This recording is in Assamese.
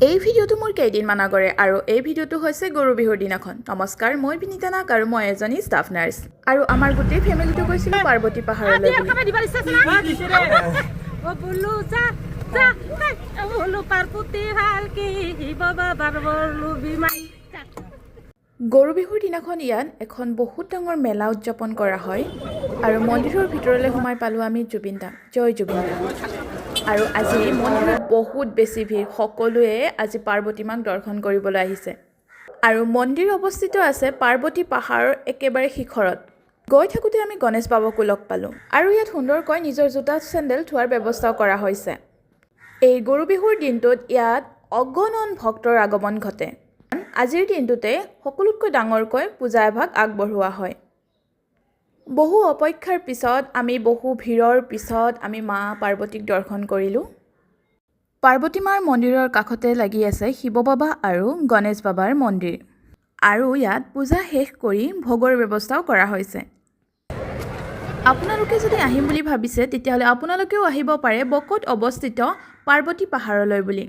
এই ভিডিঅ'টো মোৰ কেইদিনমান আগৰে আৰু এই ভিডিঅ'টো হৈছে গৰু বিহুৰ দিনাখন। নমস্কাৰ, মই বিনীতা নাগ আৰু মই এজনী ষ্টাফ নাৰ্ছ আৰু আমাৰ গোটেই ফেমিলিটো গৈছিলোঁ পাৰ্বতী পাহাৰলৈ। গৰু বিহুৰ দিনাখন ইয়াত এখন বহুত ডাঙৰ মেলা উদযাপন কৰা হয় আৰু মন্দিৰৰ ভিতৰলৈ সোমাই পালোঁ আমি জুবিন দা। জয় জুবিন দা। আৰু আজি মন্দিৰত বহুত বেছি ভিৰ, সকলোৱে আজি পাৰ্বতী মাক দৰ্শন কৰিবলৈ আহিছে। আৰু মন্দিৰ অৱস্থিত আছে পাৰ্বতী পাহাৰৰ একেবাৰে শিখৰত। গৈ থাকোঁতে আমি গণেশ বাবাকো লগ পালোঁ আৰু ইয়াত সুন্দৰকৈ নিজৰ জোতা চেণ্ডেল থোৱাৰ ব্যৱস্থাও কৰা হৈছে। এই গৰু বিহুৰ দিনটোত ইয়াত অগণন ভক্তৰ আগমন ঘটে। আজিৰ দিনটোতে সকলোতকৈ ডাঙৰকৈ পূজা এভাগ আগবঢ়োৱা হয়। বহু অপেক্ষাৰ পিছত বহু ভিৰৰ পিছত আমি মা পাৰ্বতীক দৰ্শন কৰিলোঁ। পাৰ্বতী মাৰ মন্দিৰৰ কাষতে লাগি আছে শিৱ বাবা আৰু গণেশ বাবাৰ মন্দিৰ আৰু ইয়াত পূজা শেষ কৰি ভোগৰ ব্যৱস্থাও কৰা হৈছে। আপোনালোকে যদি আহিম বুলি ভাবিছে তেতিয়াহ'লে আপোনালোকেও আহিব পাৰে বকত অৱস্থিত পাৰ্বতী পাহাৰলৈ বুলি।